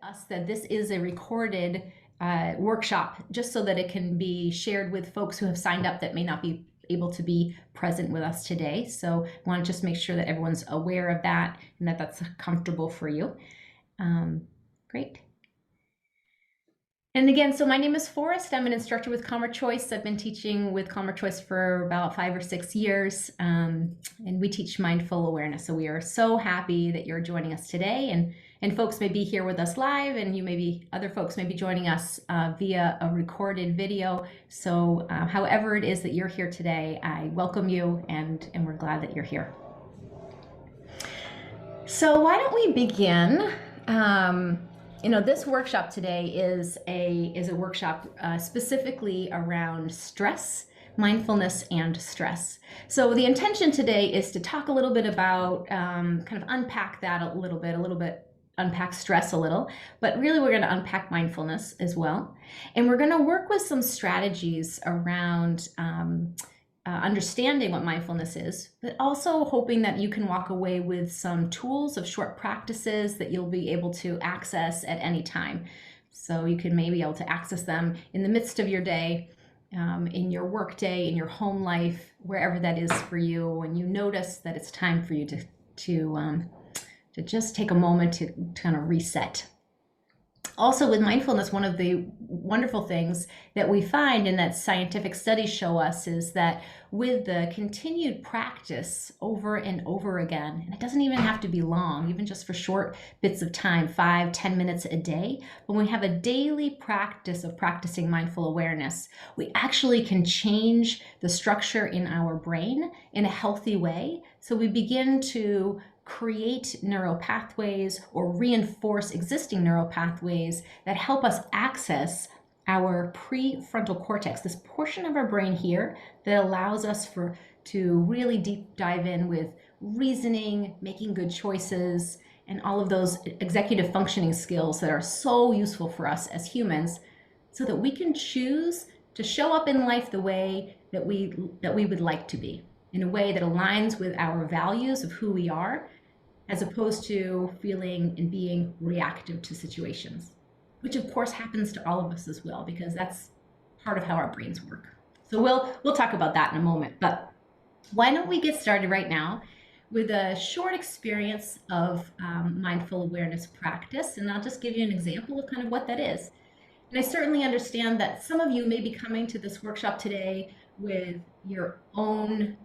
us that this is a recorded workshop, just so that it can be shared with folks who have signed up that may not be able to be present with us today. So I want to just make sure that everyone's aware of that and that that's comfortable for you. Great. And again, so my name is Forrest. I'm an instructor with Calmer Choice. I've been teaching with Calmer Choice for about 5 or 6 years, and we teach mindful awareness. So we are so happy that you're joining us today, and folks may be here with us live, and other folks may be joining us via a recorded video. So however it is that you're here today, I welcome you, and we're glad that you're here. So why don't we begin? This workshop today is a workshop specifically around stress, mindfulness, and stress. So the intention today is to talk a little bit about, kind of unpack that a little bit, unpack stress a little, but really we're going to unpack mindfulness as well. And we're going to work with some strategies around understanding what mindfulness is, but also hoping that you can walk away with some tools of short practices that you'll be able to access at any time. So you can maybe be able to access them in the midst of your day, in your work day, in your home life, wherever that is for you, when you notice that it's time for you to just take a moment to kind of reset. Also with mindfulness, one of the wonderful things that we find and that scientific studies show us is that with the continued practice over and over again, and it doesn't even have to be long, even just for short bits of time, 5-10 minutes a day, when we have a daily practice of practicing mindful awareness, we actually can change the structure in our brain in a healthy way. So we begin to create neural pathways or reinforce existing neural pathways that help us access our prefrontal cortex, this portion of our brain here that allows us to really deep dive in with reasoning, making good choices, and all of those executive functioning skills that are so useful for us as humans, so that we can choose to show up in life the way that we would like to be, in a way that aligns with our values of who we are, as opposed to feeling and being reactive to situations, which of course happens to all of us as well, because that's part of how our brains work. So we'll talk about that in a moment, but why don't we get started right now with a short experience of mindful awareness practice, and I'll just give you an example of kind of what that is. And I certainly understand that some of you may be coming to this workshop today with your own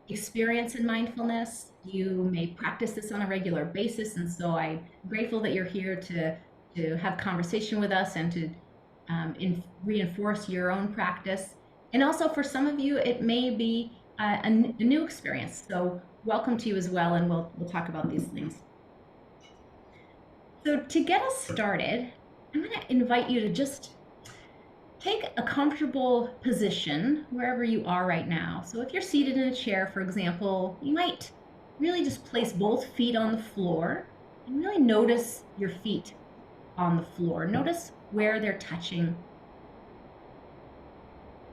experience in mindfulness. You may practice this on a regular basis, and so I'm grateful that you're here to have conversation with us and to reinforce your own practice. And also for some of you, it may be a new experience. So welcome to you as well, and we'll talk about these things. So to get us started, I'm going to invite you to just take a comfortable position wherever you are right now. So if you're seated in a chair, for example, you might really just place both feet on the floor and really notice your feet on the floor. Notice where they're touching.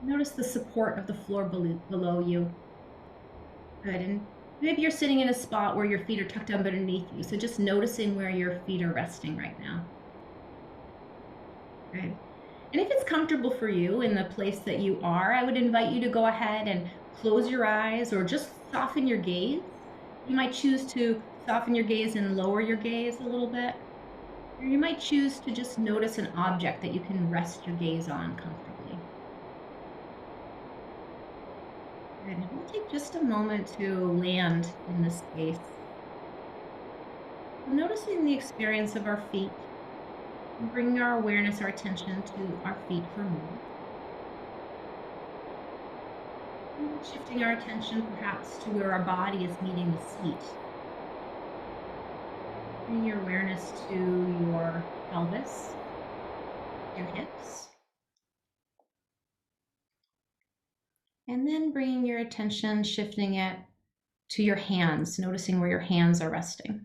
Notice the support of the floor below you. Good. And maybe you're sitting in a spot where your feet are tucked underneath you. So just noticing where your feet are resting right now. Good. And if it's comfortable for you in the place that you are, I would invite you to go ahead and close your eyes or just soften your gaze. You might choose to soften your gaze and lower your gaze a little bit. Or you might choose to just notice an object that you can rest your gaze on comfortably. And we'll take just a moment to land in this space. Noticing the experience of our feet. Bringing our awareness, our attention to our feet for a moment. And shifting our attention perhaps to where our body is meeting the seat. Bring your awareness to your pelvis, your hips. And then bringing your attention, shifting it to your hands, noticing where your hands are resting.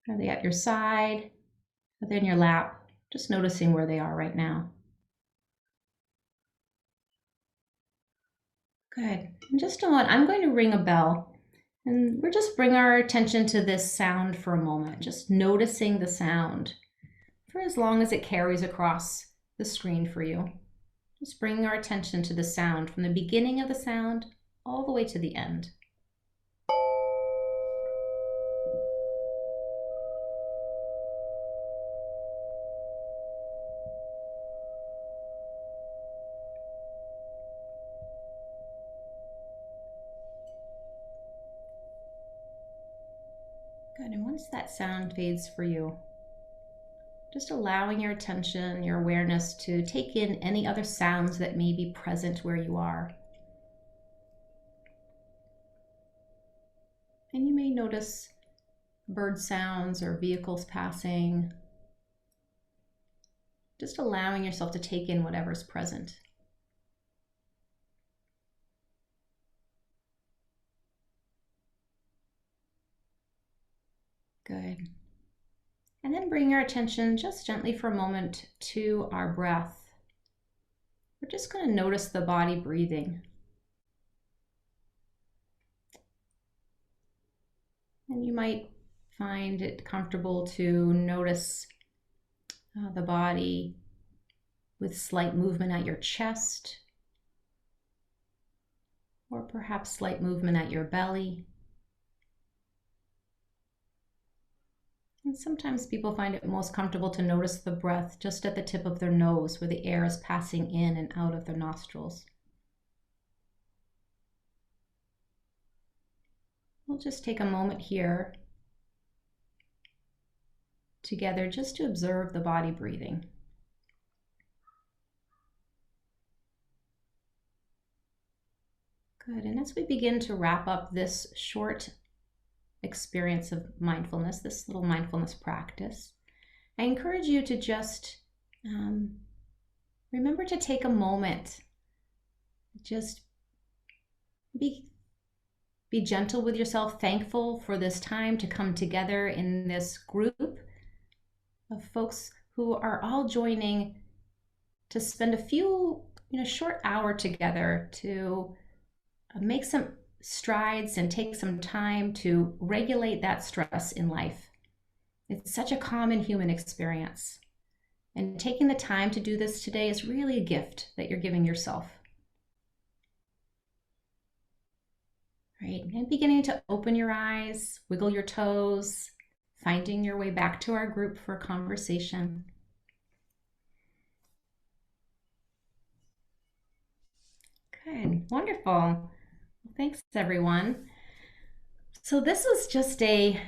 Are they at your side? Are they in your lap? Just noticing where they are right now. Good. In just a moment, I'm going to ring a bell. And we're just bring our attention to this sound for a moment, just noticing the sound for as long as it carries across the screen for you. Just bringing our attention to the sound from the beginning of the sound all the way to the end. Good, and once that sound fades for you, just allowing your attention, your awareness to take in any other sounds that may be present where you are. And you may notice bird sounds or vehicles passing. Just allowing yourself to take in whatever's present. Good. And then bring our attention just gently for a moment to our breath. We're just going to notice the body breathing. And you might find it comfortable to notice the body with slight movement at your chest, or perhaps slight movement at your belly. And sometimes people find it most comfortable to notice the breath just at the tip of their nose, where the air is passing in and out of their nostrils. We'll just take a moment here together just to observe the body breathing. Good, and as we begin to wrap up this short experience of mindfulness, this little mindfulness practice, I encourage you to just remember to take a moment. Just be gentle with yourself, thankful for this time to come together in this group of folks who are all joining to spend a few, short hour together to make some strides and take some time to regulate that stress in life. It's such a common human experience. And taking the time to do this today is really a gift that you're giving yourself. Right, and beginning to open your eyes, wiggle your toes, finding your way back to our group for a conversation. Good, wonderful. Thanks, everyone. So this was just an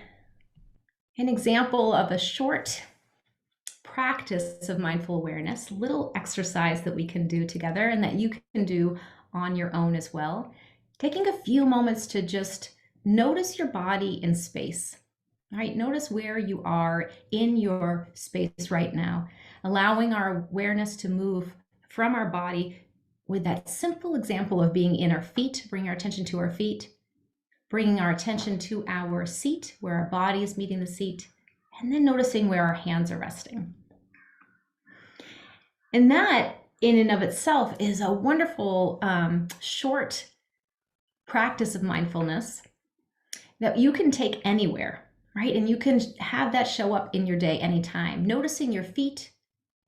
example of a short practice of mindful awareness, little exercise that we can do together and that you can do on your own as well. Taking a few moments to just notice your body in space. All right, notice where you are in your space right now, allowing our awareness to move from our body with that simple example of being in our feet, bring our attention to our feet, bringing our attention to our seat, where our body is meeting the seat, and then noticing where our hands are resting. And that, in and of itself, is a wonderful short practice of mindfulness that you can take anywhere, right? And you can have that show up in your day anytime, noticing your feet,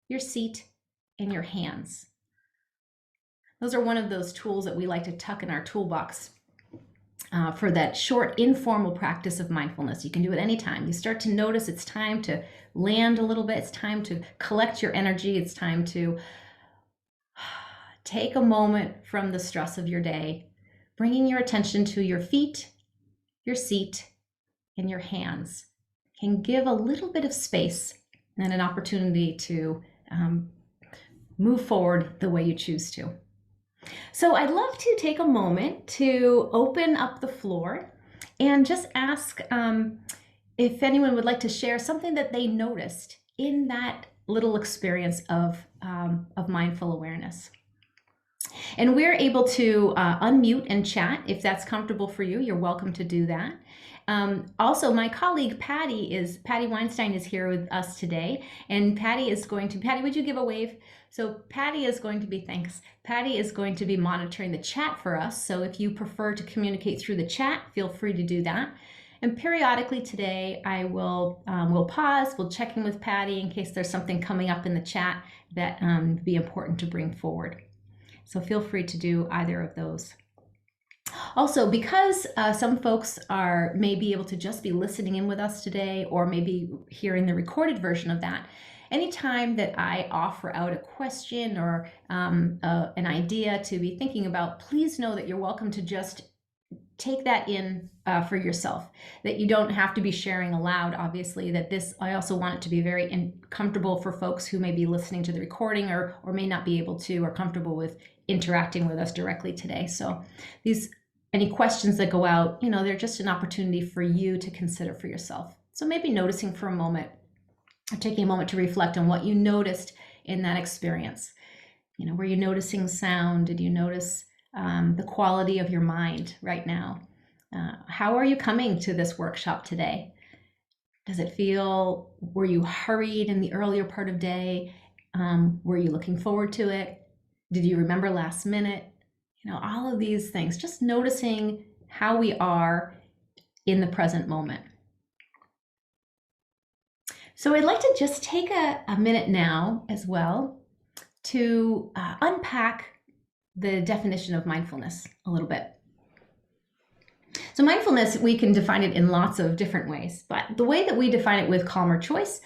your seat, and your hands. Those are one of those tools that we like to tuck in our toolbox for that short, informal practice of mindfulness. You can do it anytime. You start to notice it's time to land a little bit. It's time to collect your energy. It's time to take a moment from the stress of your day, bringing your attention to your feet, your seat, and your hands. Can give a little bit of space and an opportunity to move forward the way you choose to. So I'd love to take a moment to open up the floor and just ask if anyone would like to share something that they noticed in that little experience of mindful awareness. And we're able to unmute and chat if that's comfortable for you. You're welcome to do that. Also, my colleague Patty Weinstein is here with us today, and Patty, would you give a wave? So Patty is going to be, thanks. Patty is going to be monitoring the chat for us. So if you prefer to communicate through the chat, feel free to do that. And periodically today, I will we'll pause, we'll check in with Patty in case there's something coming up in the chat that would be important to bring forward. So feel free to do either of those. Also, because some folks may be able to just be listening in with us today, or maybe hearing the recorded version of that, anytime that I offer out a question or an idea to be thinking about, please know that you're welcome to just take that in for yourself, that you don't have to be sharing aloud, obviously, I also want it to be very comfortable for folks who may be listening to the recording or may not be able to or comfortable with interacting with us directly today. So any questions that go out, they're just an opportunity for you to consider for yourself. So maybe noticing for a moment, or taking a moment to reflect on what you noticed in that experience. Were you noticing sound? Did you notice the quality of your mind right now? How are you coming to this workshop today? Does it feel, were you hurried in the earlier part of day? Were you looking forward to it? Did you remember last minute? All of these things, just noticing how we are in the present moment. So I'd like to just take a minute now as well to unpack the definition of mindfulness a little bit. So mindfulness, we can define it in lots of different ways, but the way that we define it with Calmer Choice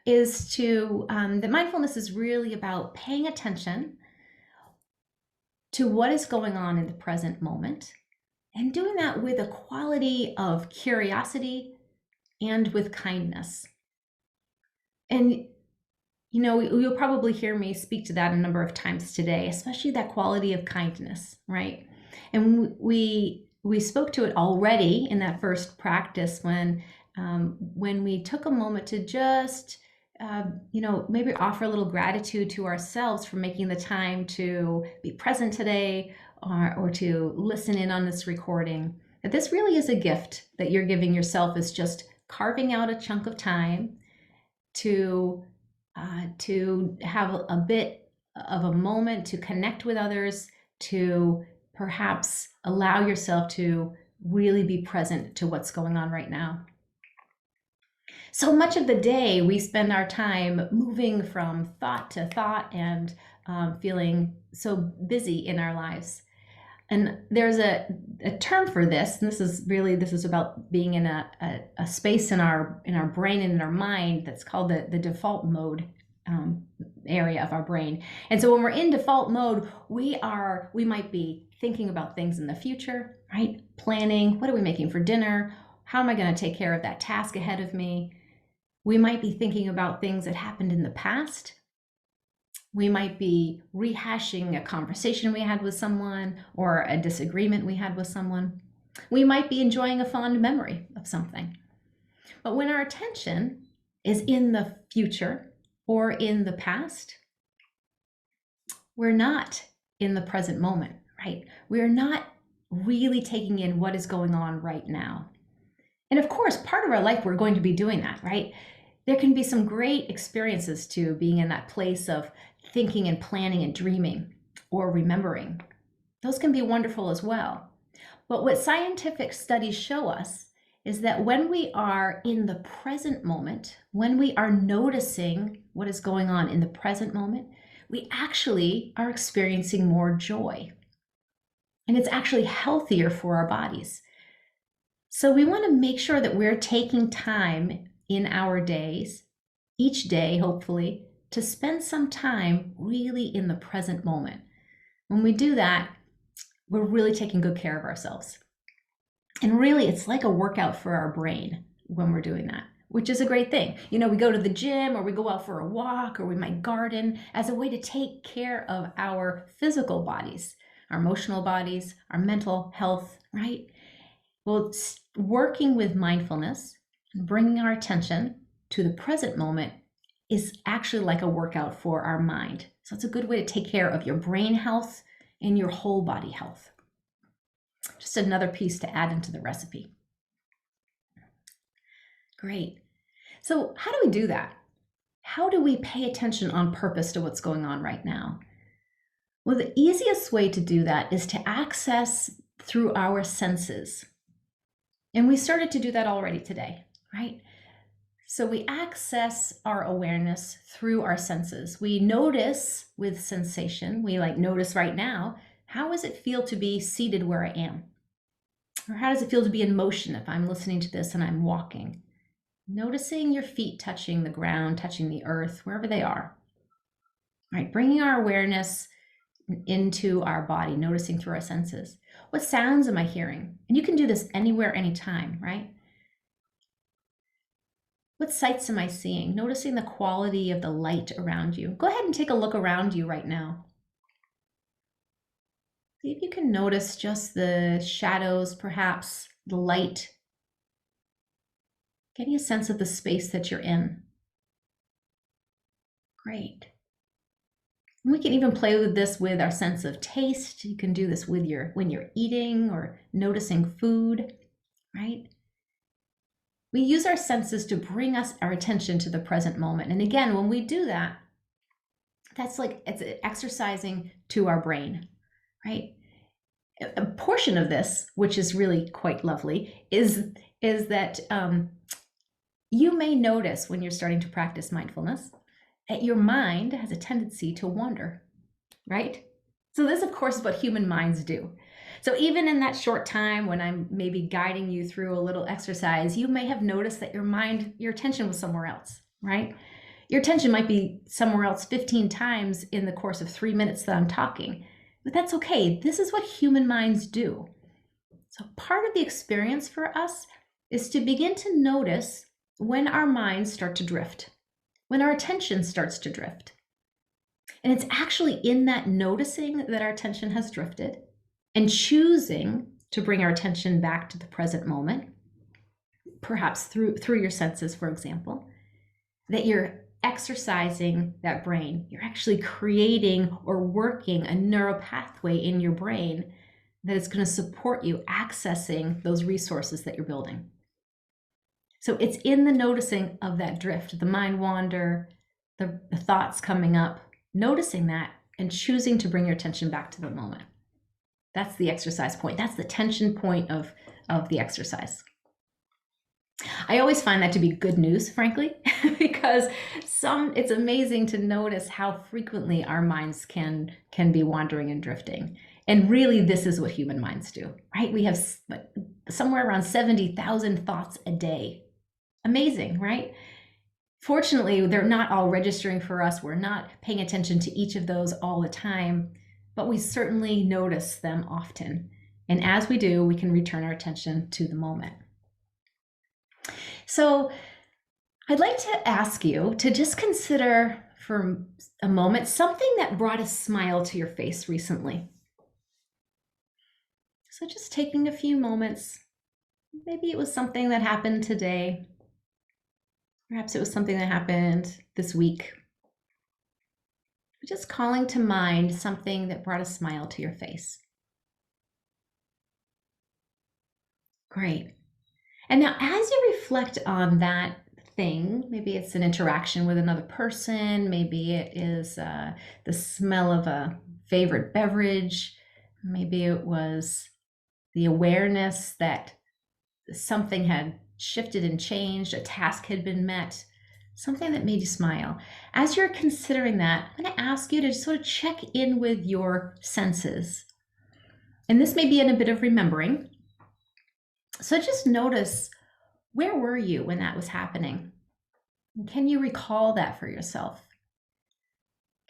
is that mindfulness is really about paying attention to what is going on in the present moment, and doing that with a quality of curiosity and with kindness. And you'll probably hear me speak to that a number of times today, especially that quality of kindness, right? And we spoke to it already in that first practice when we took a moment to just maybe offer a little gratitude to ourselves for making the time to be present today, or to listen in on this recording. That this really is a gift that you're giving yourself, is just carving out a chunk of time to have a bit of a moment to connect with others, to perhaps allow yourself to really be present to what's going on right now. So much of the day, we spend our time moving from thought to thought and feeling so busy in our lives. And there's a term for this, and this is about being in a space in our brain and in our mind that's called the default mode area of our brain. And so when we're in default mode, we might be thinking about things in the future, right? Planning, what are we making for dinner? How am I going to take care of that task ahead of me? We might be thinking about things that happened in the past. We might be rehashing a conversation we had with someone, or a disagreement we had with someone. We might be enjoying a fond memory of something. But when our attention is in the future or in the past, we're not in the present moment, right? We're not really taking in what is going on right now. And of course, part of our life, we're going to be doing that, right? There can be some great experiences to being in that place of thinking and planning and dreaming or remembering. Those can be wonderful as well. But what scientific studies show us is that when we are in the present moment, when we are noticing what is going on in the present moment, we actually are experiencing more joy. And it's actually healthier for our bodies. So we want to make sure that we're taking time in our days, each day, hopefully, to spend some time really in the present moment. When we do that, we're really taking good care of ourselves. And really, it's like a workout for our brain when we're doing that, which is a great thing. We go to the gym, or we go out for a walk, or we might garden as a way to take care of our physical bodies, our emotional bodies, our mental health, right? Well, working with mindfulness and bringing our attention to the present moment is actually like a workout for our mind. So it's a good way to take care of your brain health, in your whole body health. Just another piece to add into the recipe. Great. So how do we do that? How do we pay attention on purpose to what's going on right now? Well, the easiest way to do that is to access through our senses. And we started to do that already today, right? So we access our awareness through our senses. We notice with sensation. We notice right now, how does it feel to be seated where I am? Or how does it feel to be in motion if I'm listening to this and I'm walking? Noticing your feet touching the ground, touching the earth, wherever they are. Right, bringing our awareness into our body, noticing through our senses. What sounds am I hearing? And you can do this anywhere, anytime, right? What sights am I seeing? Noticing the quality of the light around you. Go ahead and take a look around you right now. See if you can notice just the shadows, perhaps the light. Getting a sense of the space that you're in. Great. We can even play with this with our sense of taste. You can do this with when you're eating or noticing food, right? We use our senses to bring our attention to the present moment. And again, when we do that, that's it's exercising to our brain, right? A portion of this, which is really quite lovely, is that you may notice when you're starting to practice mindfulness that your mind has a tendency to wander, right? So this, of course, is what human minds do. So even in that short time when I'm maybe guiding you through a little exercise, you may have noticed that your attention was somewhere else, right? Your attention might be somewhere else 15 times in the course of 3 minutes that I'm talking, but that's okay. This is what human minds do. So part of the experience for us is to begin to notice when our minds start to drift, when our attention starts to drift. And it's actually in that noticing that our attention has drifted and choosing to bring our attention back to the present moment, perhaps through your senses, for example, that you're exercising that brain. You're actually creating or working a neural pathway in your brain that is going to support you accessing those resources that you're building. So it's in the noticing of that drift, the mind wander, the thoughts coming up, noticing that and choosing to bring your attention back to the moment. That's the exercise point. That's the tension point of the exercise. I always find that to be good news, frankly, because it's amazing to notice how frequently our minds can be wandering and drifting. And really, this is what human minds do, right? We have somewhere around 70,000 thoughts a day. Amazing, right? Fortunately, they're not all registering for us. We're not paying attention to each of those all the time, but we certainly notice them often. And as we do, we can return our attention to the moment. So I'd like to ask you to just consider for a moment something that brought a smile to your face recently. So just taking a few moments, maybe it was something that happened today. Perhaps it was something that happened this week. Just calling to mind something that brought a smile to your face. Great. And now as you reflect on that thing, maybe it's an interaction with another person, maybe it is the smell of a favorite beverage, maybe it was the awareness that something had shifted and changed, a task had been met, something that made you smile. As you're considering that, I'm going to ask you to sort of check in with your senses. And this may be in a bit of remembering. So just notice, where were you when that was happening? Can you recall that for yourself?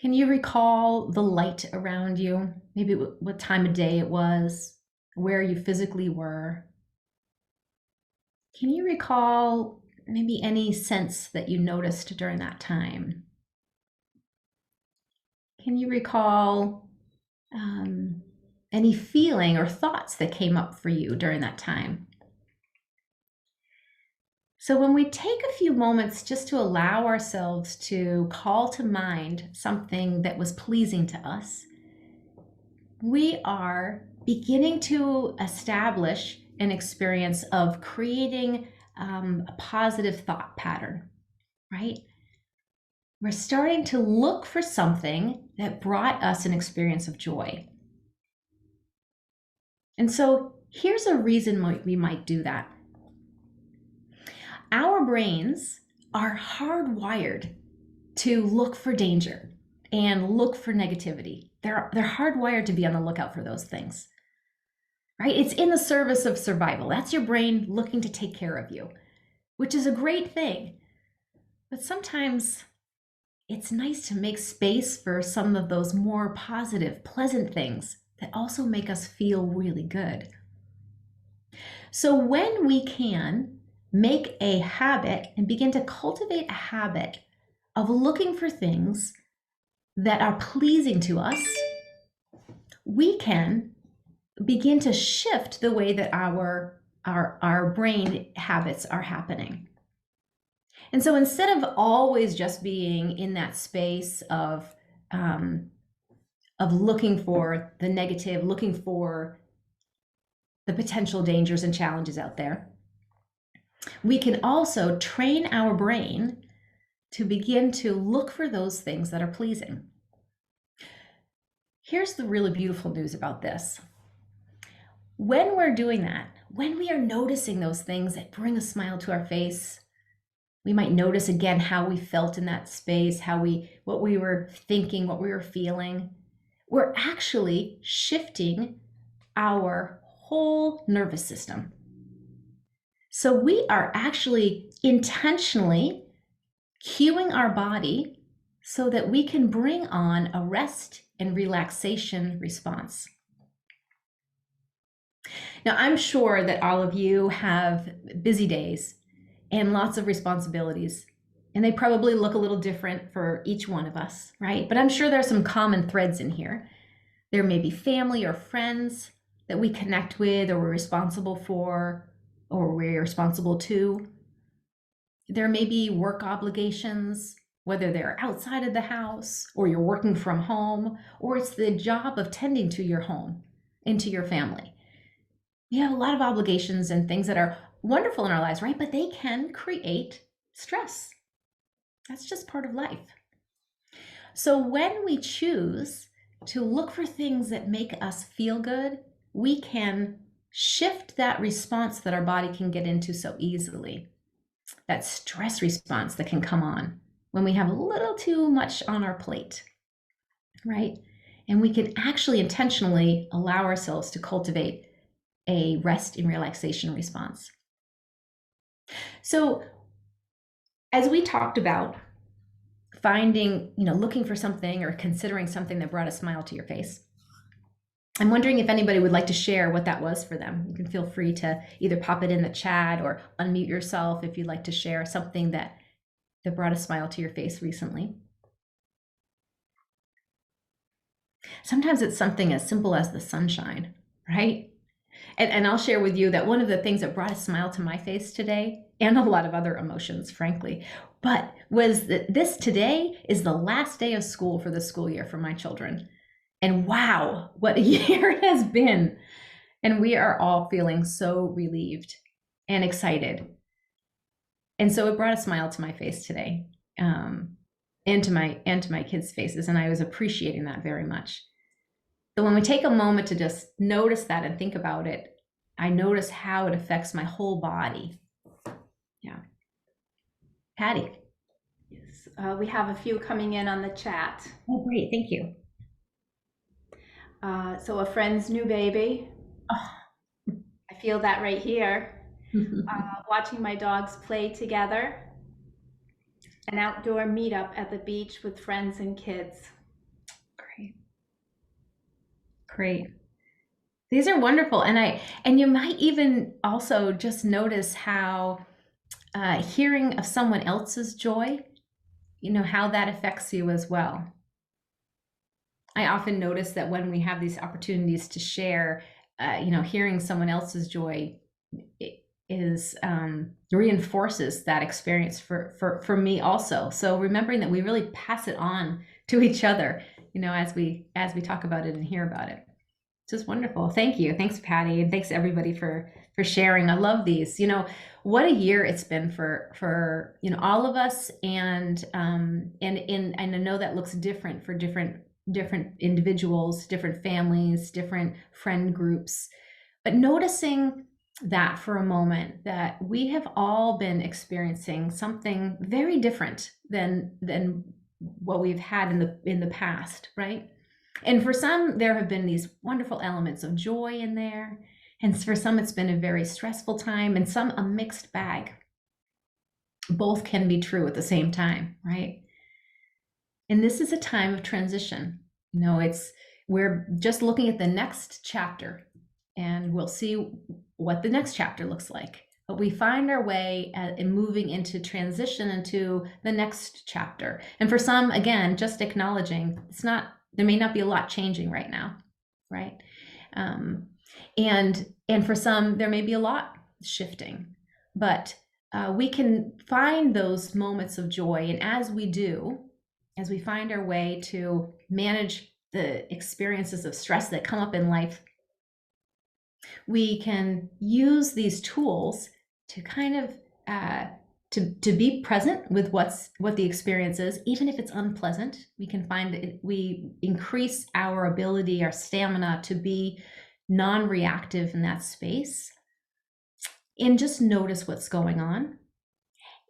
Can you recall the light around you? Maybe what time of day it was, where you physically were? Can you recall maybe any sense that you noticed during that time? Can you recall any feeling or thoughts that came up for you during that time? So when we take a few moments just to allow ourselves to call to mind something that was pleasing to us, we are beginning to establish an experience of creating a positive thought pattern, right? We're starting to look for something that brought us an experience of joy. And so here's a reason we might do that. Our brains are hardwired to look for danger and look for negativity. They're hardwired to be on the lookout for those things, right? It's in the service of survival. That's your brain looking to take care of you, which is a great thing. But sometimes it's nice to make space for some of those more positive, pleasant things that also make us feel really good. So when we can make a habit and begin to cultivate a habit of looking for things that are pleasing to us, we can begin to shift the way that our brain habits are happening. And so instead of always just being in that space of looking for the negative, looking for the potential dangers and challenges out there, we can also train our brain to begin to look for those things that are pleasing. Here's the really beautiful news about this. When we're doing that, when we are noticing those things that bring a smile to our face, we might notice again how we felt in that space, what we were thinking, what we were feeling. We're actually shifting our whole nervous system. So we are actually intentionally cueing our body so that we can bring on a rest and relaxation response. Now, I'm sure that all of you have busy days and lots of responsibilities, and they probably look a little different for each one of us, right? But I'm sure there are some common threads in here. There may be family or friends that we connect with or we're responsible for or we're responsible to. There may be work obligations, whether they're outside of the house or you're working from home, or it's the job of tending to your home and to your family. We have a lot of obligations and things that are wonderful in our lives, right? But they can create stress. That's just part of life. So when we choose to look for things that make us feel good, we can shift that response that our body can get into so easily. That stress response that can come on when we have a little too much on our plate, right? And we can actually intentionally allow ourselves to cultivate a rest and relaxation response. So as we talked about finding, looking for something or considering something that brought a smile to your face, I'm wondering if anybody would like to share what that was for them. You can feel free to either pop it in the chat or unmute yourself if you'd like to share something that brought a smile to your face recently. Sometimes it's something as simple as the sunshine, right? And I'll share with you that one of the things that brought a smile to my face today, and a lot of other emotions, frankly, but was that this today is the last day of school for the school year for my children. And wow, what a year it has been. And we are all feeling so relieved and excited. And so it brought a smile to my face today, and to my kids' faces. And I was appreciating that very much. So when we take a moment to just notice that and think about it, I notice how it affects my whole body. Yeah. Patty. Yes, we have a few coming in on the chat. Oh, great. Thank you. So a friend's new baby. Oh. I feel that right here. Watching my dogs play together. An outdoor meetup at the beach with friends and kids. Great. These are wonderful. And you might even also just notice how hearing of someone else's joy, how that affects you as well. I often notice that when we have these opportunities to share, hearing someone else's joy reinforces that experience for me also. So remembering that we really pass it on to each other, as we talk about it and hear about it. Just wonderful. Thank you. Thanks, Patty, and thanks everybody for sharing. I love these. What a year it's been for all of us, and I know that looks different for different individuals, different families, different friend groups. But noticing that for a moment, that we have all been experiencing something very different than what we've had in the past, right? And for some, there have been these wonderful elements of joy in there. And for some, it's been a very stressful time, and some a mixed bag. Both can be true at the same time, right? And this is a time of transition. We're just looking at the next chapter, and we'll see what the next chapter looks like. But we find our way in moving into transition into the next chapter. And for some, again, just acknowledging there may not be a lot changing right now, right? And for some, there may be a lot shifting, but we can find those moments of joy. And as we find our way to manage the experiences of stress that come up in life, we can use these tools to kind of to be present with what the experience is, even if it's unpleasant. We can find that we increase our ability, our stamina to be non-reactive in that space, and just notice what's going on.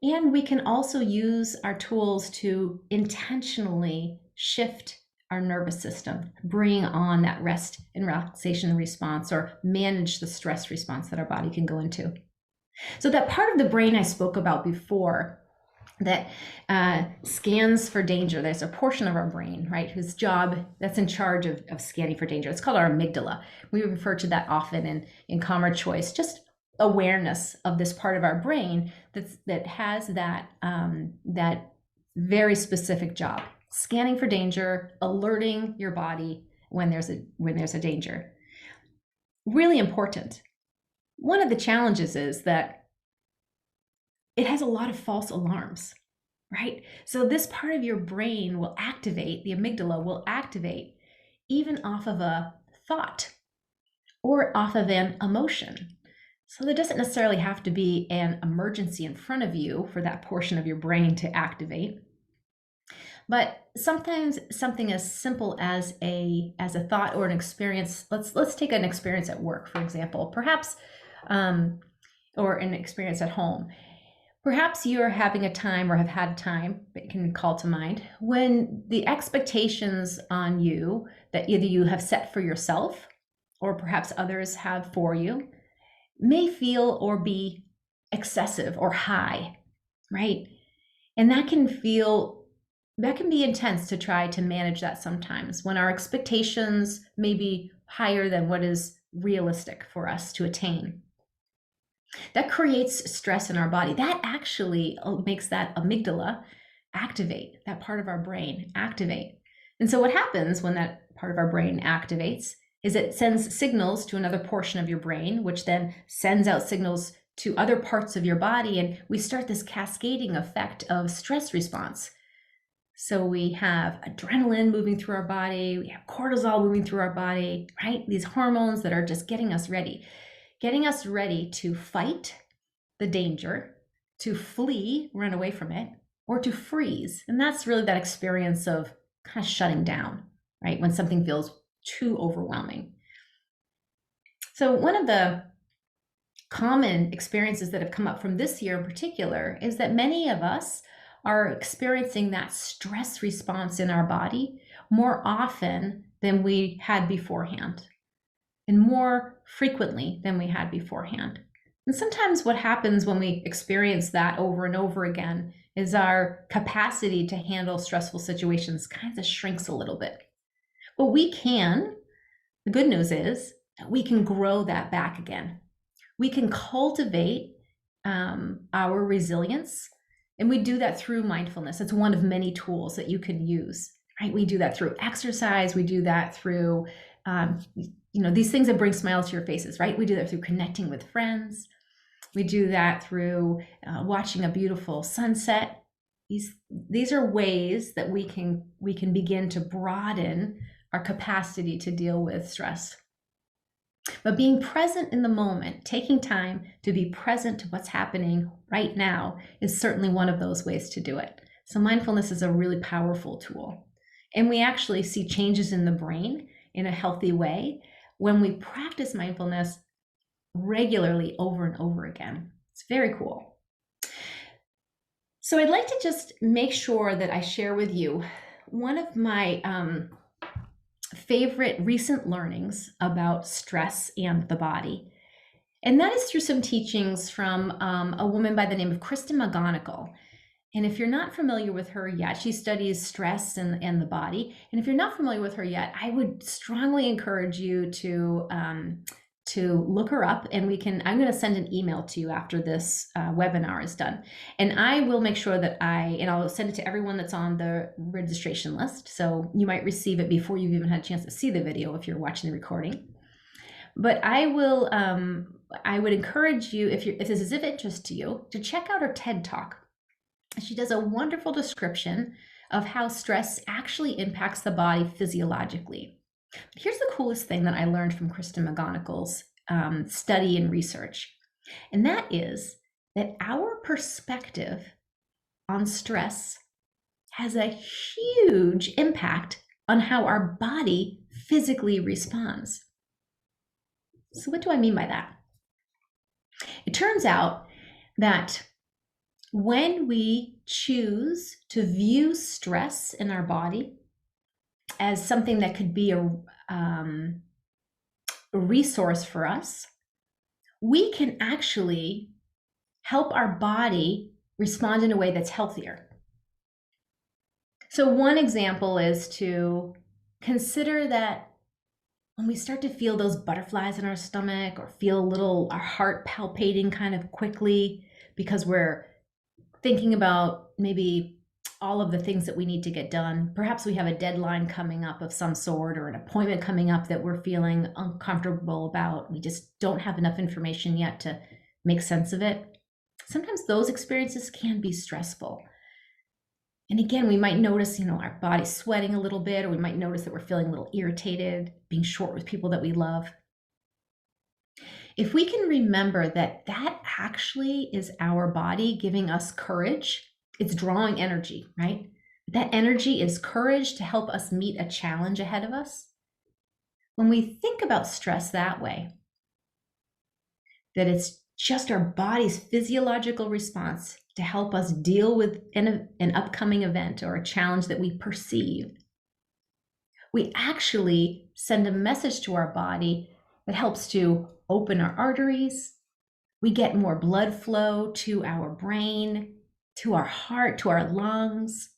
And we can also use our tools to intentionally shift our nervous system, bring on that rest and relaxation response, or manage the stress response that our body can go into. So that part of the brain I spoke about before that scans for danger, there's a portion of our brain, right, whose job that's in charge of scanning for danger. It's called our amygdala. We refer to that often in Calmer Choice, just awareness of this part of our brain that has that very specific job, scanning for danger, alerting your body when there's a danger. Really important. One of the challenges is that it has a lot of false alarms, right? So this part of your brain will activate, the amygdala will activate even off of a thought or off of an emotion. So there doesn't necessarily have to be an emergency in front of you for that portion of your brain to activate. But sometimes something as simple as a thought or an experience, let's take an experience at work, for example, perhaps, or an experience at home. Perhaps you're having a time or have had a time that can call to mind when the expectations on you that either you have set for yourself or perhaps others have for you may feel or be excessive or high, right? And that can be intense to try to manage that sometimes when our expectations may be higher than what is realistic for us to attain. That creates stress in our body. That actually makes that amygdala activate, that part of our brain activate. And so what happens when that part of our brain activates is it sends signals to another portion of your brain, which then sends out signals to other parts of your body. And we start this cascading effect of stress response. So we have adrenaline moving through our body, we have cortisol moving through our body, right? These hormones that are just getting us ready to fight the danger, to flee, run away from it, or to freeze. And that's really that experience of kind of shutting down, right? When something feels too overwhelming. So one of the common experiences that have come up from this year in particular is that many of us are experiencing that stress response in our body more often than we had beforehand, and more frequently than we had beforehand. And sometimes what happens when we experience that over and over again is our capacity to handle stressful situations kind of shrinks a little bit. But the good news is that we can grow that back again. We can cultivate our resilience, and we do that through mindfulness. It's one of many tools that you can use, right? We do that through exercise. We do that through these things that bring smiles to your faces, right? We do that through connecting with friends. We do that through watching a beautiful sunset. These are ways that we can begin to broaden our capacity to deal with stress. But being present in the moment, taking time to be present to what's happening right now, is certainly one of those ways to do it. So mindfulness is a really powerful tool. And we actually see changes in the brain in a healthy way when we practice mindfulness regularly over and over again. It's very cool. So I'd like to just make sure that I share with you one of my favorite recent learnings about stress and the body. And that is through some teachings from a woman by the name of Kristen McGonigal. And if you're not familiar with her yet, she studies stress and the body. And if you're not familiar with her yet, I would strongly encourage you to look her up, and I'm going to send an email to you after this webinar is done. And I will make sure that I'll send it to everyone that's on the registration list. So you might receive it before you've even had a chance to see the video if you're watching the recording. But I would encourage you, if this is of interest to you, to check out her TED Talk. She does a wonderful description of how stress actually impacts the body physiologically. Here's the coolest thing that I learned from Kristen McGonigal's study and research, and that is that our perspective on stress has a huge impact on how our body physically responds. So what do I mean by that? It turns out that when we choose to view stress in our body as something that could be a resource for us, we can actually help our body respond in a way that's healthier. So one example is to consider that when we start to feel those butterflies in our stomach, or feel our heart palpating kind of quickly because we're thinking about maybe all of the things that we need to get done. Perhaps we have a deadline coming up of some sort, or an appointment coming up that we're feeling uncomfortable about. We just don't have enough information yet to make sense of it. Sometimes those experiences can be stressful. And again, we might notice, our body sweating a little bit, or we might notice that we're feeling a little irritated, being short with people that we love. If we can remember that that actually is our body giving us courage, it's drawing energy, right? That energy is courage to help us meet a challenge ahead of us. When we think about stress that way, that it's just our body's physiological response to help us deal with an upcoming event or a challenge that we perceive, we actually send a message to our body that helps to open our arteries. We get more blood flow to our brain, to our heart, to our lungs.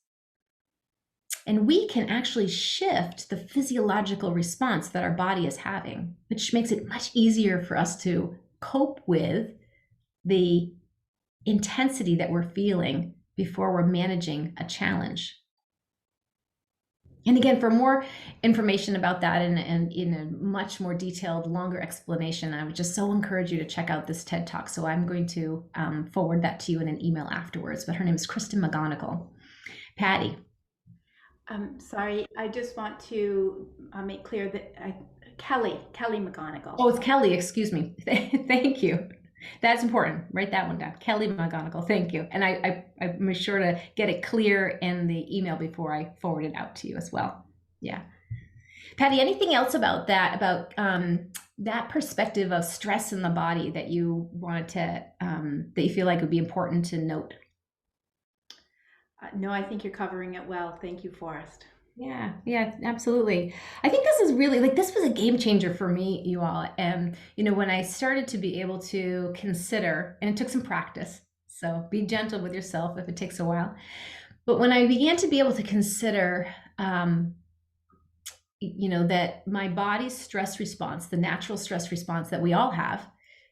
And we can actually shift the physiological response that our body is having, which makes it much easier for us to cope with the intensity that we're feeling before we're managing a challenge. And again, for more information about that and in a much more detailed, longer explanation, I would just so encourage you to check out this TED Talk. So I'm going to forward that to you in an email afterwards. But her name is Kristen McGonigal. Patty. Sorry, I just want to make clear that Kelly McGonigal. Oh, it's Kelly, excuse me. Thank you. That's important. Write that one down. Kelly McGonigal. Thank you. And I made sure to get it clear in the email before I forward it out to you as well. Yeah. Patty, anything else about that, that perspective of stress in the body that you wanted to, that you feel like would be important to note? No, I think you're covering it well. Thank you, Forrest. Yeah, absolutely. I think this is really, this was a game changer for me, you all. And, when I started to be able to consider, and it took some practice, so be gentle with yourself if it takes a while. But when I began to be able to consider, that my body's stress response, the natural stress response that we all have,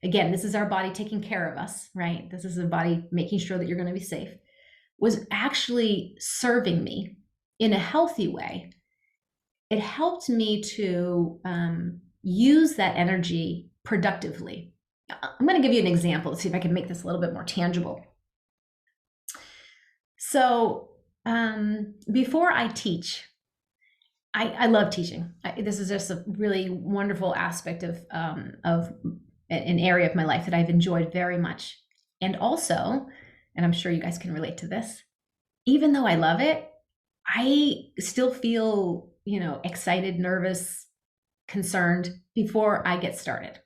again, this is our body taking care of us, right? This is the body making sure that you're going to be safe, was actually serving me in a healthy way. It helped me to use that energy productively. I'm going to give you an example to see if I can make this a little bit more tangible. So before I teach, I love teaching. This is just a really wonderful aspect of an area of my life that I've enjoyed very much. And also, and I'm sure you guys can relate to this, even though I love it, I still feel, excited, nervous, concerned before I get started.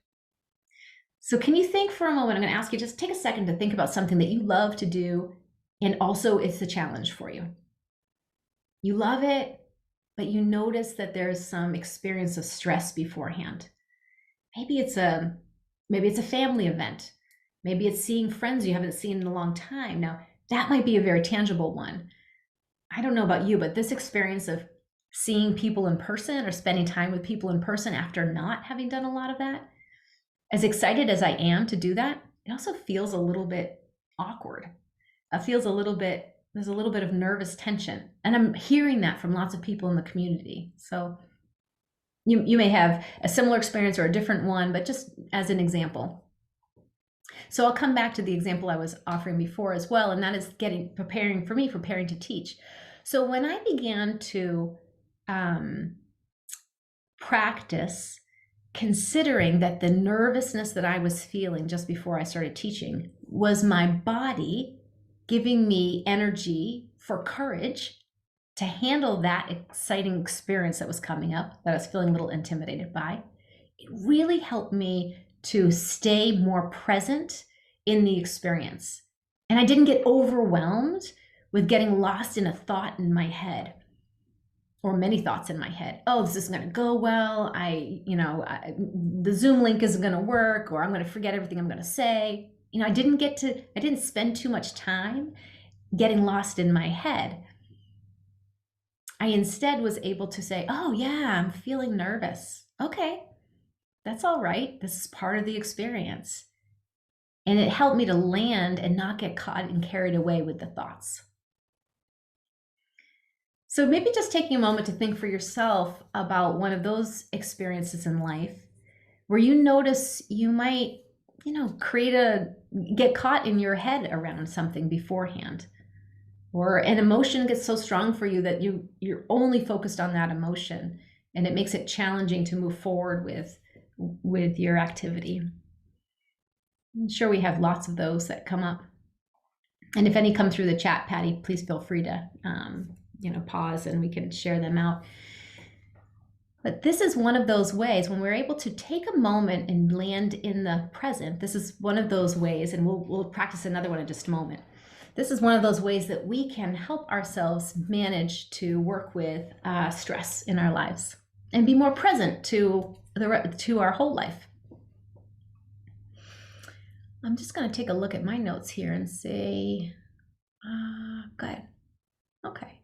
So can you think for a moment? I'm going to ask you, just take a second to think about something that you love to do and also it's a challenge for you. You love it, but you notice that there's some experience of stress beforehand. Maybe it's a family event. Maybe it's seeing friends you haven't seen in a long time. Now, that might be a very tangible one. I don't know about you, but this experience of seeing people in person or spending time with people in person after not having done a lot of that, as excited as I am to do that, it also feels a little bit awkward. It feels there's a little bit of nervous tension. And I'm hearing that from lots of people in the community. So you may have a similar experience or a different one, but just as an example. So I'll come back to the example I was offering before as well, and that is preparing to teach. So when I began to practice considering that the nervousness that I was feeling just before I started teaching was my body giving me energy for courage to handle that exciting experience that was coming up, that I was feeling a little intimidated by, it really helped me to stay more present in the experience. And I didn't get overwhelmed with getting lost in a thought in my head, or many thoughts in my head. Oh, this isn't going to go well. The Zoom link isn't going to work, or I'm going to forget everything I'm going to say. I didn't spend too much time getting lost in my head. I instead was able to say, oh yeah, I'm feeling nervous. Okay, that's all right. This is part of the experience. And it helped me to land and not get caught and carried away with the thoughts. So maybe just taking a moment to think for yourself about one of those experiences in life where you notice you might, get caught in your head around something beforehand, or an emotion gets so strong for you that you're only focused on that emotion, and it makes it challenging to move forward with your activity. I'm sure we have lots of those that come up. And if any come through the chat, Patty, please feel free to pause and we can share them out. But this is one of those ways when we're able to take a moment and land in the present. This is one of those ways, and we'll practice another one in just a moment. This is one of those ways that we can help ourselves manage to work with stress in our lives and be more present to our whole life. I'm just going to take a look at my notes here and say, good. Okay.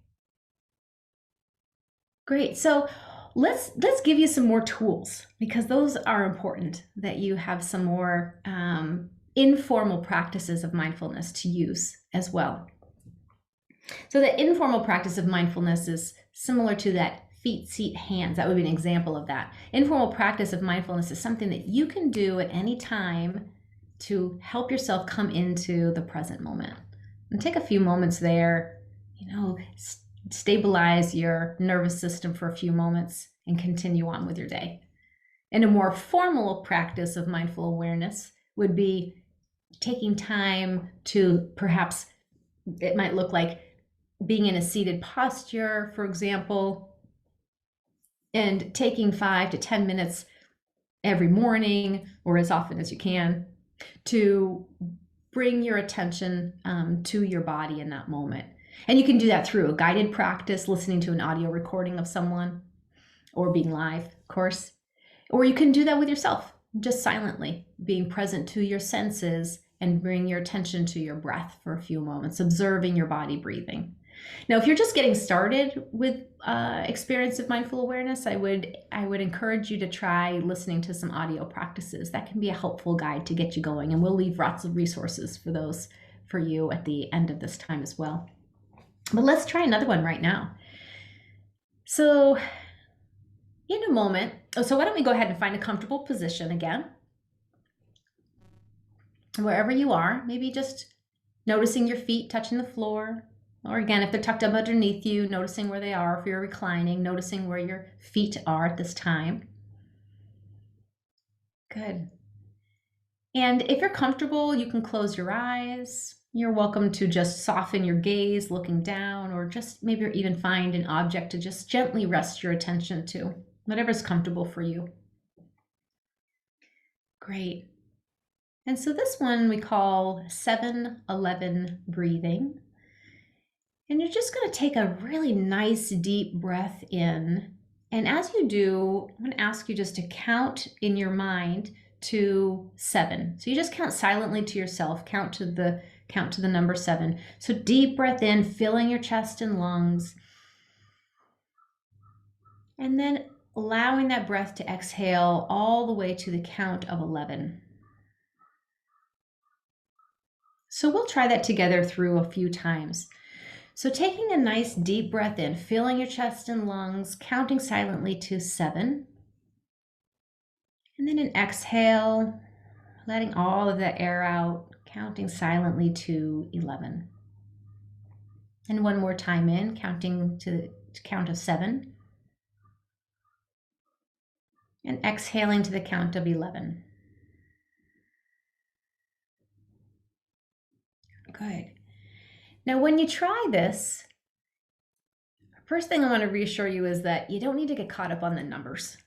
Great. So let's give you some more tools, because those are important, that you have some more informal practices of mindfulness to use as well. So the informal practice of mindfulness is similar to that feet, seat, hands. That would be an example of that. Informal practice of mindfulness is something that you can do at any time to help yourself come into the present moment. And take a few moments there, stabilize your nervous system for a few moments and continue on with your day. And a more formal practice of mindful awareness would be taking time to, perhaps it might look like being in a seated posture, for example, and taking 5 to 10 minutes every morning, or as often as you can, to bring your attention to your body in that moment. And you can do that through a guided practice, listening to an audio recording of someone, or being live, of course. Or you can do that with yourself, just silently, being present to your senses and bring your attention to your breath for a few moments, observing your body breathing. Now, if you're just getting started with experience of mindful awareness, I would encourage you to try listening to some audio practices. That can be a helpful guide to get you going, and we'll leave lots of resources for those for you at the end of this time as well. But let's try another one right now. So in a moment, so why don't we go ahead and find a comfortable position again, wherever you are, maybe just noticing your feet touching the floor, Or again, if they're tucked up underneath you, noticing where they are. If you're reclining, noticing where your feet are at this time. Good. And if you're comfortable, you can close your eyes. You're welcome to just soften your gaze, looking down, or just maybe even find an object to just gently rest your attention to, whatever's comfortable for you. Great. And so this one we call 7-11 breathing. And you're just going to take a really nice deep breath in. And as you do, I'm going to ask you just to count in your mind to 7. So you just count silently to yourself, count to the number 7. So deep breath in, filling your chest and lungs. And then allowing that breath to exhale all the way to the count of 11. So we'll try that together through a few times. So taking a nice deep breath in, filling your chest and lungs, counting silently to 7. And then an exhale, letting all of that air out, counting silently to 11. And one more time in, counting to the count of 7. And exhaling to the count of 11. Good. Now, when you try this, first thing I want to reassure you is that you don't need to get caught up on the numbers.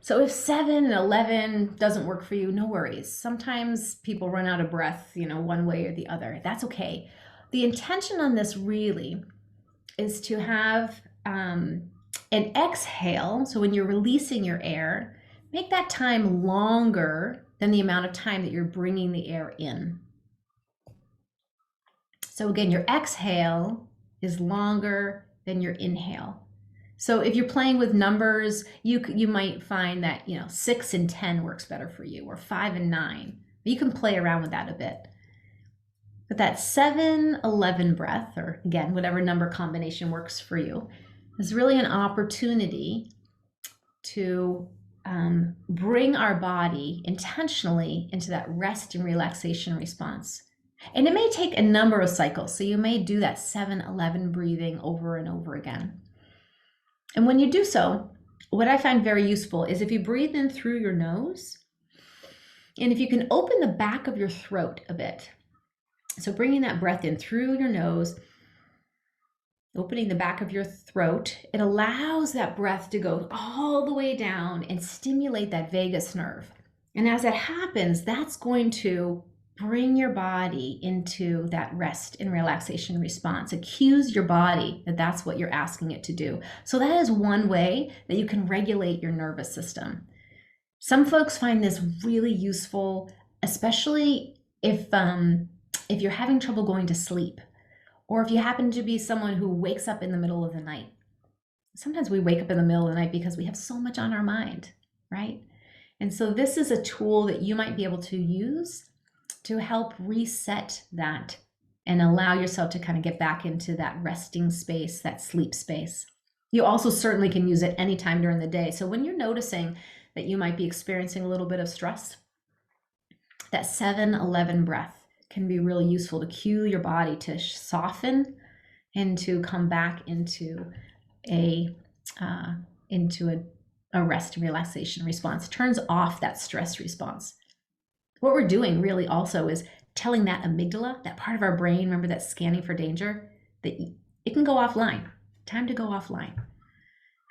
So if 7 and 11 doesn't work for you, no worries. Sometimes people run out of breath, one way or the other. That's okay. The intention on this really is to have an exhale. So when you're releasing your air, make that time longer than the amount of time that you're bringing the air in. So again, your exhale is longer than your inhale. So if you're playing with numbers, you might find that 6 and 10 works better for you, or 5 and 9. You can play around with that a bit. But that 7-11 breath, or again, whatever number combination works for you, is really an opportunity to bring our body intentionally into that rest and relaxation response. And it may take a number of cycles. So you may do that 7-11 breathing over and over again. And when you do so, what I find very useful is if you breathe in through your nose, and if you can open the back of your throat a bit. So bringing that breath in through your nose, opening the back of your throat, it allows that breath to go all the way down and stimulate that vagus nerve. And as that happens, that's going to bring your body into that rest and relaxation response. Accuse your body that that's what you're asking it to do. So that is one way that you can regulate your nervous system. Some folks find this really useful, especially if you're having trouble going to sleep, or if you happen to be someone who wakes up in the middle of the night. Sometimes we wake up in the middle of the night because we have so much on our mind, right? And so this is a tool that you might be able to use to help reset that and allow yourself to kind of get back into that resting space, that sleep space. You also certainly can use it anytime during the day. So when you're noticing that you might be experiencing a little bit of stress, that 7-11 breath can be really useful to cue your body to soften and to come back into a rest and relaxation response. Turns off that stress response. What we're doing really also is telling that amygdala, that part of our brain, remember that scanning for danger, that it can go offline. Time to go offline.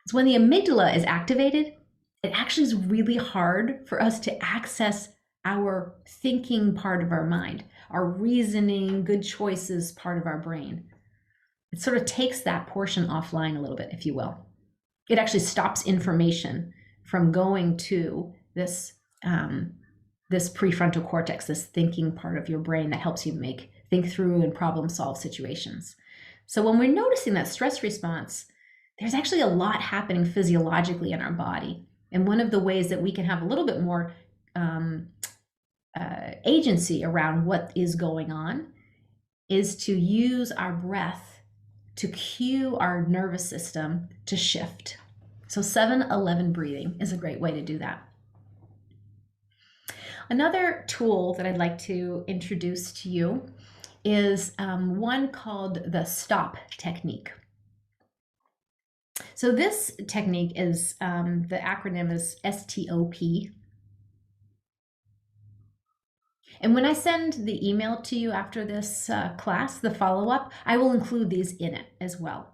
It's when the amygdala is activated, it actually is really hard for us to access our thinking part of our mind, our reasoning, good choices part of our brain. It sort of takes that portion offline a little bit, if you will. It actually stops information from going to this prefrontal cortex, this thinking part of your brain that helps you think through and problem solve situations. So when we're noticing that stress response, there's actually a lot happening physiologically in our body. And one of the ways that we can have a little bit more agency around what is going on is to use our breath to cue our nervous system to shift. So 7-11 breathing is a great way to do that. Another tool that I'd like to introduce to you is one called the STOP technique. So this technique is, the acronym is STOP. And when I send the email to you after this class, the follow-up, I will include these in it as well.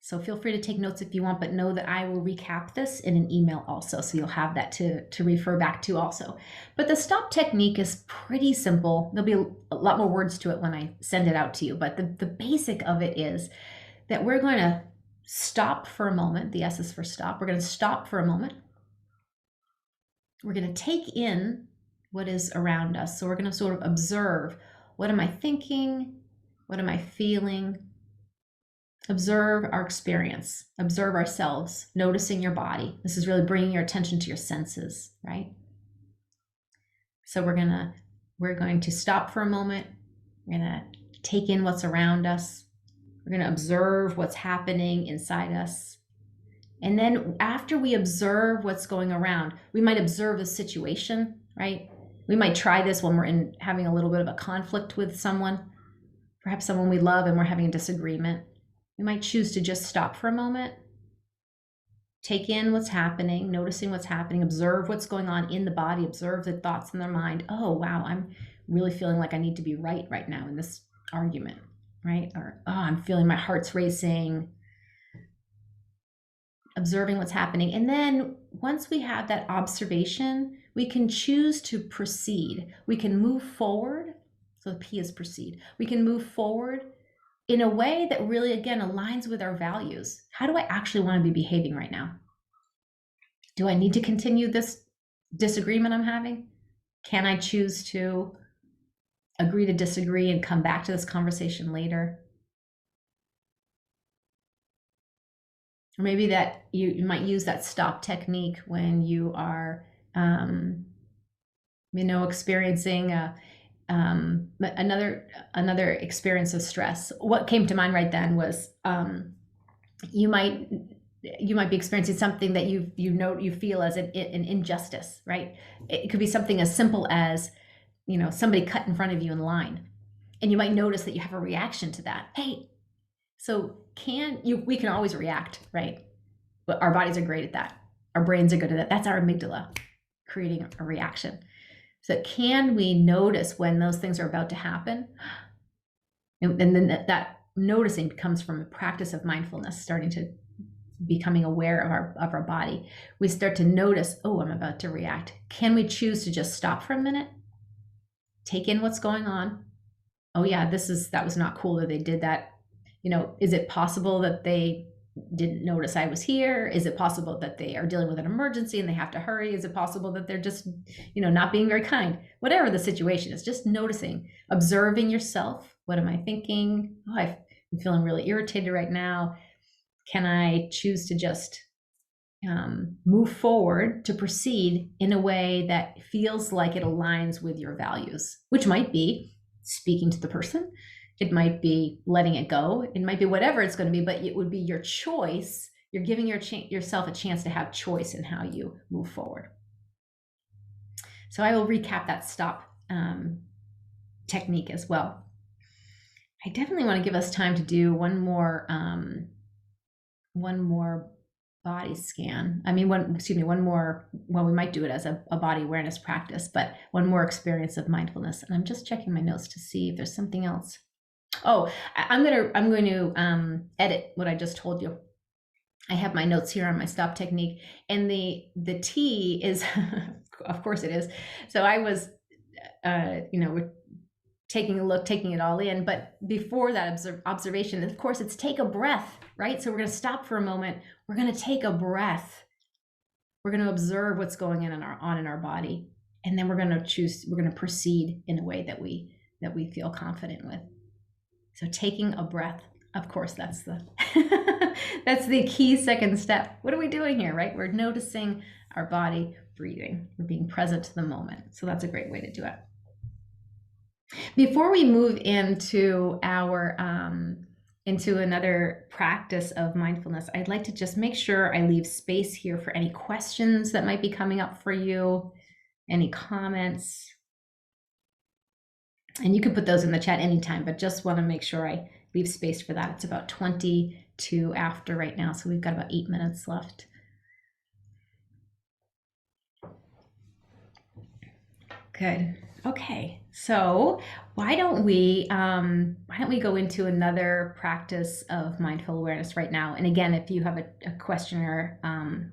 So feel free to take notes if you want, but know that I will recap this in an email also, so you'll have that to refer back to also. But the STOP technique is pretty simple. There'll be a lot more words to it when I send it out to you, but the basic of it is that we're going to stop for a moment. The S is for stop. We're going to stop for a moment. We're going to take in what is around us. So we're going to sort of observe, what am I thinking? What am I feeling? Observe our experience, observe ourselves, noticing your body. This is really bringing your attention to your senses, right? So we're going to stop for a moment. We're going to take in what's around us. We're going to observe what's happening inside us. And then after we observe what's going around, we might observe a situation, right? We might try this when we're having a little bit of a conflict with someone, perhaps someone we love and we're having a disagreement. We might choose to just stop for a moment, take in what's happening, noticing what's happening, observe what's going on in the body, observe the thoughts in their mind. Oh, wow, I'm really feeling like I need to be right now in this argument, right? Or, oh, I'm feeling my heart's racing. Observing what's happening. And then once we have that observation, we can choose to proceed. We can move forward. So the P is proceed. We can move forward in a way that really, again, aligns with our values. How do I actually want to be behaving right now? Do I need to continue this disagreement I'm having? Can I choose to agree to disagree and come back to this conversation later? Or maybe that you might use that stop technique when you are, experiencing another experience of stress. What came to mind right then was you might be experiencing something that you feel as an injustice, right? It could be something as simple as, somebody cut in front of you in line, and you might notice that you have a reaction to that. Hey, so we can always react, right? But our bodies are great at that. Our brains are good at that. That's our amygdala creating a reaction. So can we notice when those things are about to happen? And then that noticing comes from a practice of mindfulness, starting to becoming aware of our body. We start to notice, oh, I'm about to react. Can we choose to just stop for a minute? Take in what's going on. Oh yeah, that was not cool that they did that. Is it possible that they didn't notice I was here? Is it possible that they are dealing with an emergency and they have to hurry? Is it possible that they're just, not being very kind? Whatever the situation is, just noticing, observing yourself. What am I thinking? Oh, I'm feeling really irritated right now. Can I choose to just move forward, to proceed in a way that feels like it aligns with your values, which might be speaking to the person. It might be letting it go. It might be whatever it's going to be, but it would be your choice. You're giving yourself a chance to have choice in how you move forward. So I will recap that stop technique as well. I definitely want to give us time to do one more body scan. One more, well, we might do it as a body awareness practice, but one more experience of mindfulness. And I'm just checking my notes to see if there's something else. Oh, I'm going to edit what I just told you. I have my notes here on my stop technique, and the T is, of course it is. So I was, we're taking a look, taking it all in. But before that observation, of course, it's take a breath, right? So we're going to stop for a moment. We're going to take a breath. We're going to observe what's going on in our body, and then we're going to proceed in a way that we feel confident with. So taking a breath, of course, that's the key second step. What are we doing here, right? We're noticing our body breathing. We're being present to the moment. So that's a great way to do it. Before we move into into another practice of mindfulness, I'd like to just make sure I leave space here for any questions that might be coming up for you, any comments. And you can put those in the chat anytime, but just want to make sure I leave space for that. It's about 22 after right now, so we've got about 8 minutes left. Good. Okay, so why don't we go into another practice of mindful awareness right now? And again, if you have a question or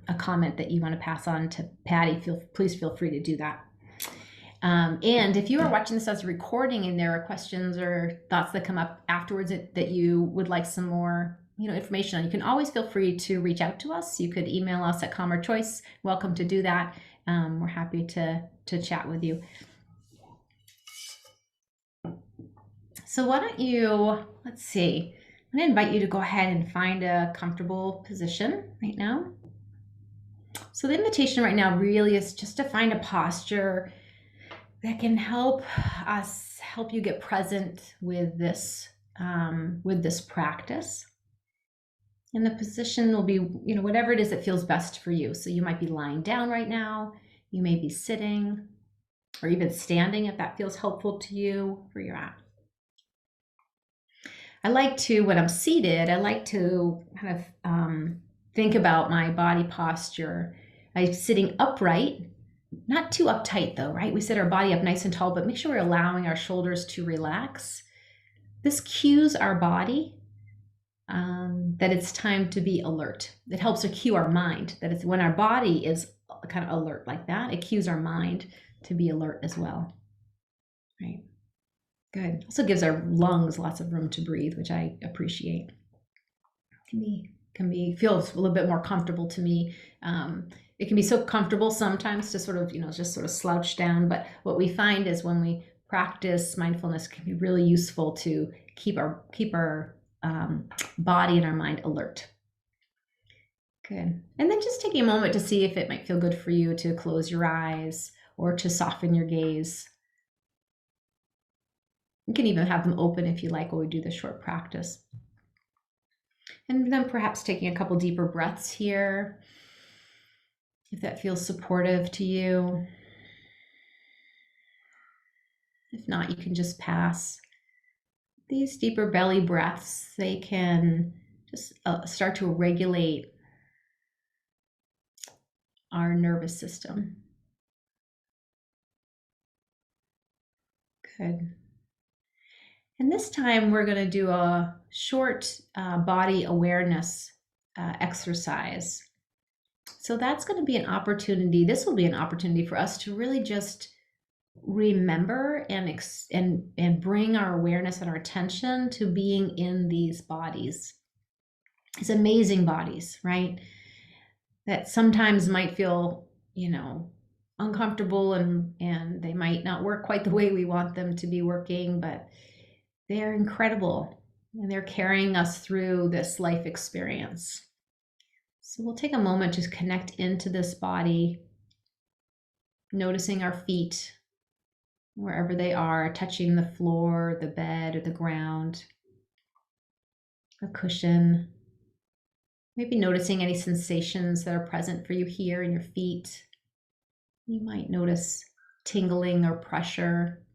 a comment that you want to pass on to Patty, please feel free to do that. And if you are watching this as a recording and there are questions or thoughts that come up afterwards that you would like some more information on, you can always feel free to reach out to us. You could email us at Calmer Choice. Welcome to do that. We're happy to chat with you. So why don't you, let's see, I'm going to invite you to go ahead and find a comfortable position right now. So the invitation right now really is just to find a posture that can help you get present with this practice. And the position will be, whatever it is that feels best for you. So you might be lying down right now, you may be sitting, or even standing if that feels helpful to you, where you're at. When I'm seated, I like to kind of think about my body posture. I'm sitting upright, not too uptight though, right? We sit our body up nice and tall, but make sure we're allowing our shoulders to relax. This cues our body that it's time to be alert. It helps to cue our mind that it's when our body is kind of alert like that, it cues our mind to be alert as well, right? Good. Also gives our lungs lots of room to breathe, which I appreciate. Feels a little bit more comfortable to me. It can be so comfortable sometimes to sort of, just sort of slouch down. But what we find is when we practice mindfulness, it can be really useful to keep our body and our mind alert. Good. And then just taking a moment to see if it might feel good for you to close your eyes or to soften your gaze. You can even have them open if you like while we do this short practice. And then perhaps taking a couple deeper breaths here, if that feels supportive to you. If not, you can just pass. These deeper belly breaths, they can just start to regulate our nervous system. Good. And this time we're going to do a short body awareness exercise. So that's going to be an opportunity. This will be an opportunity for us to really just remember and bring our awareness and our attention to being in these bodies. These amazing bodies, right? That sometimes might feel, uncomfortable and they might not work quite the way we want them to be working, but they're incredible and they're carrying us through this life experience. So we'll take a moment to connect into this body, noticing our feet, wherever they are, touching the floor, the bed, or the ground, a cushion. Maybe noticing any sensations that are present for you here in your feet. You might notice tingling or pressure.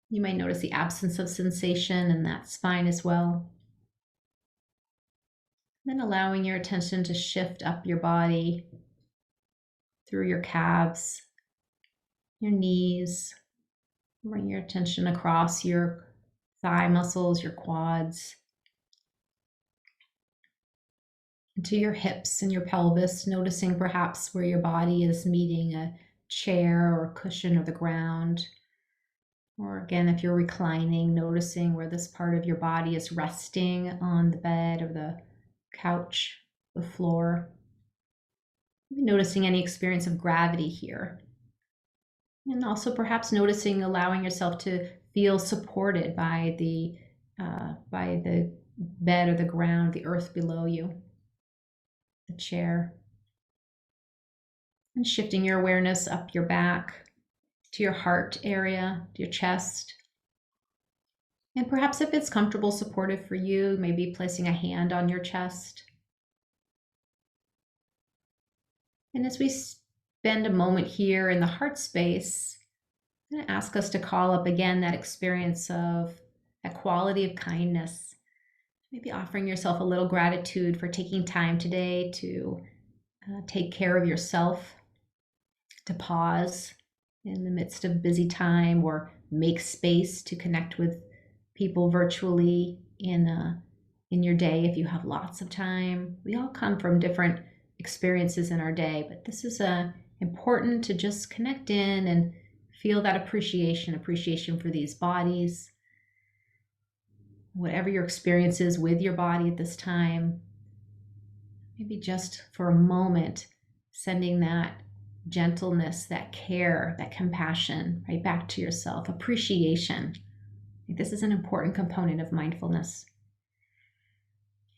You might notice the absence of sensation, and that's fine as well. Then allowing your attention to shift up your body through your calves, your knees. Bring your attention across your thigh muscles, your quads, into your hips and your pelvis, noticing perhaps where your body is meeting a chair or a cushion or the ground. Or again, if you're reclining, noticing where this part of your body is resting on the bed or the couch, the floor. Noticing any experience of gravity here. And also perhaps noticing, allowing yourself to feel supported by the bed or the ground, the earth below you, the chair. And shifting your awareness up your back, to your heart area, to your chest. And perhaps if it's comfortable, supportive for you, maybe placing a hand on your chest. And as we spend a moment here in the heart space, I'm going to ask us to call up again that experience of that quality of kindness. Maybe offering yourself a little gratitude for taking time today to take care of yourself, to pause in the midst of busy time, or make space to connect with people virtually in your day if you have lots of time. We all come from different experiences in our day, but this is important to just connect in and feel that appreciation for these bodies, whatever your experience is with your body at this time. Maybe just for a moment, sending that gentleness, that care, that compassion right back to yourself. Appreciation. I think this is an important component of mindfulness.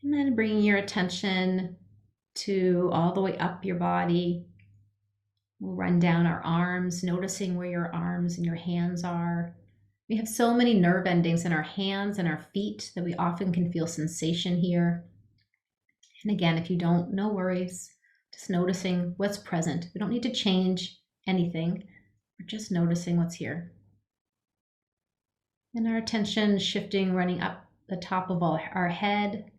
And then bringing your attention to all the way up your body. We'll run down our arms, noticing where your arms and your hands are. We have so many nerve endings in our hands and our feet that we often can feel sensation here. And again, if you don't, no worries. Just noticing what's present. We don't need to change anything. We're just noticing what's here. And our attention shifting, running up the top of our head.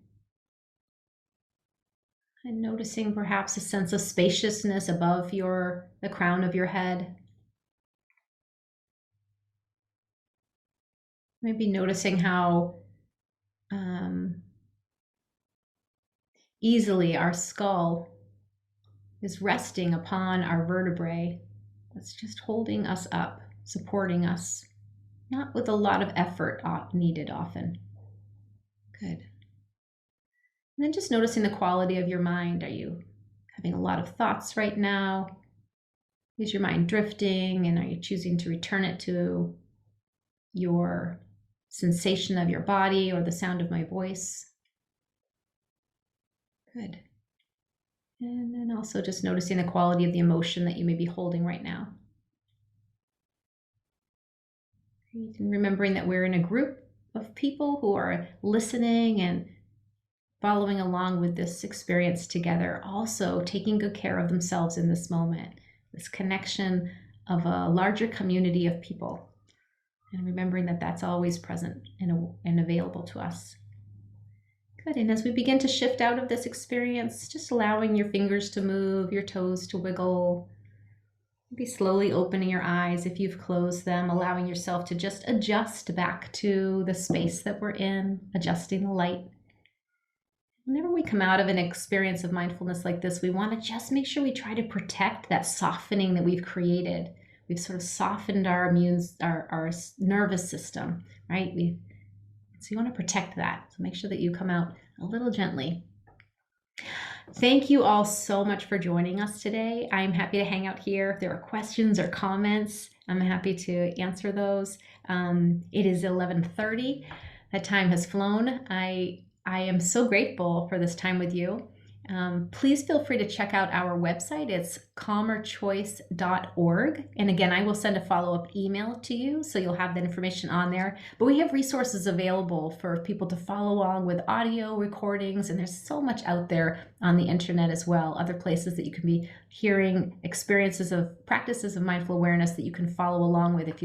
And noticing perhaps a sense of spaciousness above the crown of your head. Maybe noticing how easily our skull is resting upon our vertebrae. That's just holding us up, supporting us, not with a lot of effort needed often. Good. And then just noticing the quality of your mind. Are you having a lot of thoughts right now? Is your mind drifting, and are you choosing to return it to your sensation of your body or the sound of my voice? Good. And then also just noticing the quality of the emotion that you may be holding right now. And remembering that we're in a group of people who are listening and following along with this experience together, also taking good care of themselves in this moment, this connection of a larger community of people, and remembering that that's always present and available to us. Good. And as we begin to shift out of this experience, just allowing your fingers to move, your toes to wiggle, maybe slowly opening your eyes if you've closed them, allowing yourself to just adjust back to the space that we're in, adjusting the light. Whenever we come out of an experience of mindfulness like this, we want to just make sure we try to protect that softening that we've created. We've sort of softened our nervous system, right? So you want to protect that. So make sure that you come out a little gently. Thank you all so much for joining us today. I'm happy to hang out here. If there are questions or comments, I'm happy to answer those. It is 11:30. That time has flown. I am so grateful for this time with you. Please feel free to check out our website. It's calmerchoice.org. And again, I will send a follow-up email to you, so you'll have that information on there. But we have resources available for people to follow along with audio recordings, and there's so much out there on the internet as well, other places that you can be hearing experiences of practices of mindful awareness that you can follow along with if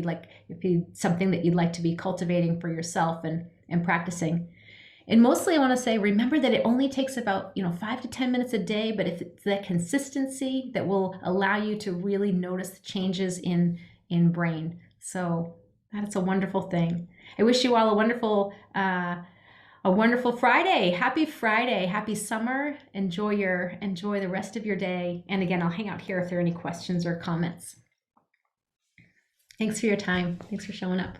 something that you'd like to be cultivating for yourself and practicing. And mostly I want to say, remember that it only takes about 5 to 10 minutes a day, but if it's that consistency that will allow you to really notice the changes in brain. So that's a wonderful thing. I wish you all a wonderful Friday. Happy Friday. Happy summer. Enjoy the rest of your day. And again, I'll hang out here if there are any questions or comments. Thanks for your time. Thanks for showing up.